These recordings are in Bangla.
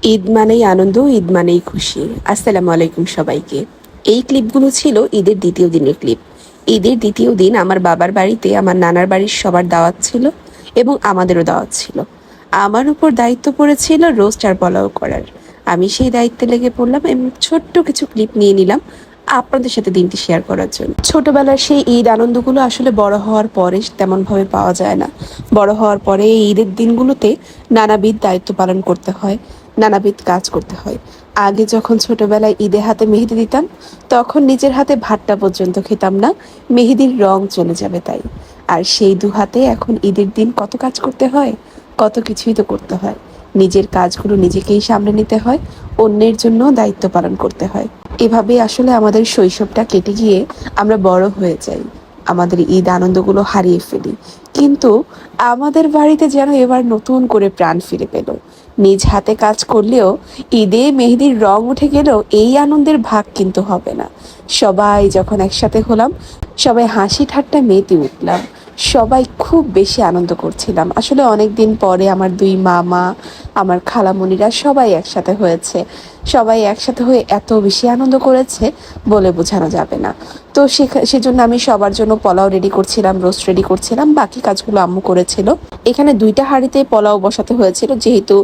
ঈদ মানেই আনন্দ, ঈদ মানেই খুশি। আসসালামু আলাইকুম সবাইকে। এই ক্লিপগুলো ছিল ঈদের দ্বিতীয় দিনের ক্লিপ। ঈদের দ্বিতীয় দিন আমার বাবার বাড়িতে আমার নানার বাড়ির সবার দাওয়াত ছিল এবং আমাদেরও দাওয়াত ছিল। আমার উপর দায়িত্ব পড়েছিল রোস্ট আর পোলাও করার। আমি সেই দায়িত্বে লেগে পড়লাম এবং ছোট্ট কিছু ক্লিপ নিয়ে নিলাম আপনাদের সাথে দিনটি শেয়ার করার জন্য। ছোটবেলার সেই ঈদ আনন্দগুলো আসলে বড় হওয়ার পরে তেমনভাবে পাওয়া যায় না। বড় হওয়ার পরে এই ঈদের দিনগুলোতে নানাবিধ দায়িত্ব পালন করতে হয়, নানাবিধ কাজ করতে হয়। আগে যখন ছোটবেলায় ঈদে হাতে মেহেদি দিতাম, তখন নিজের হাতে ভাতটা পর্যন্ত খেতাম না, মেহেদির রং চলে যাবে তাই। আর সেই দু হাতে এখন ঈদের দিন কত কাজ করতে হয়, কত কিছুই তো করতে হয়। নিজের কাজগুলো নিজেকেই সামলে নিতে হয়, অন্যের জন্য দায়িত্ব পালন করতে হয়। এভাবেই আসলে আমাদের শৈশবটা কেটে গিয়ে আমরা বড় হয়ে যাই, আমাদের ঈদ আনন্দগুলো হারিয়ে ফেলি। কিন্তু আমাদের বাড়িতে যেন এবার নতুন করে প্রাণ ফিরে পেল। নিজ হাতে কাজ করলেও ঈদে মেহেদির রং উঠে গেলেও এই আনন্দের ভাগ কিন্তু হবে না। সবাই যখন একসাথে হলাম, সবাই হাসি ঠাট্টা মেতে উঠলাম, সবাই খুব বেশি আনন্দ করছিলাম। আসলে অনেক দিন পরে আমার দুই মামা, আমার খালামণিরা সবাই একসাথে হয়েছে। সবাই একসাথে হয়ে এত বেশি আনন্দ করেছে বলে বোঝানো যাবে না। তো সেজন্য আমি সবার জন্য পোলাও রেডি করছিলাম, রোস্ট রেডি করছিলাম, বাকি কাজগুলো আম্মু করেছিল। এখানে দুইটা হাঁড়িতে পোলাও বসাতে হয়েছিল যেহেতু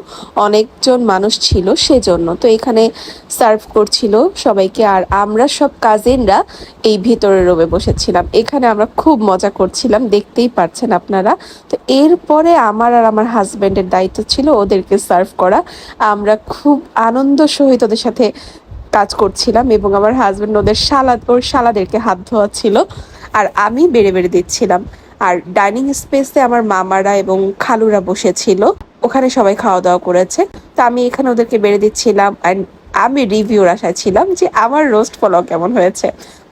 অনেকজন মানুষ ছিল সেজন্য। তো এখানে সার্ভ করছিল সবাইকে, আর আমরা সব কাজিনরা এই ভেতরের রুমে বসেছিলাম। এখানে আমরা খুব মজা করছিলাম, দেখতেই পারছেন আপনারা। তো এরপরে আমার আর আমার হাজব্যান্ডের দায়িত্ব ছিল ওদেরকে সার্ভ করা। আমরা খুব আনন্দ সহিত ওদের সাথে কাজ করছিলাম এবং আমার হাজব্যান্ড ওর শালাদেরকে হাত ধোয়াচ্ছিল আর আমি বেড়ে বেড়ে দিচ্ছিলাম। আর ডাইনিং স্পেসে আমার মামারা এবং খালুরা বসেছিল, ওখানে সবাই খাওয়া দাওয়া করেছে। তো আমি এখানে ওদেরকে বেড়ে দিচ্ছিলাম অ্যান্ড আমি রিভিউর আশায় ছিলাম যে আমার রোস্ট পোলাও কেমন হয়েছে।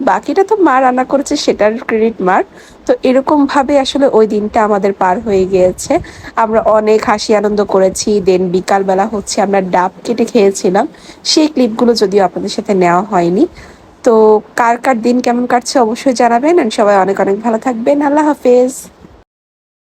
বাকিটা তো মা রান্না করেছে, সেটার ক্রেডিট মার। তো এরকমভাবে আসলে ওই দিনটা আমাদের পার হয়ে গিয়েছে। আমরা অনেক হাসি আনন্দ করেছি। দেন বিকালবেলা হচ্ছে আমরা ডাব কেটে খেয়েছিলাম। সেই ক্লিপগুলো যদিও আপনাদের সাথে নেওয়া হয়নি। তো কার কার দিন কেমন কাটছে অবশ্যই জানাবেন, and সবাই অনেক অনেক ভালো থাকবেন। আল্লাহ হাফেজ।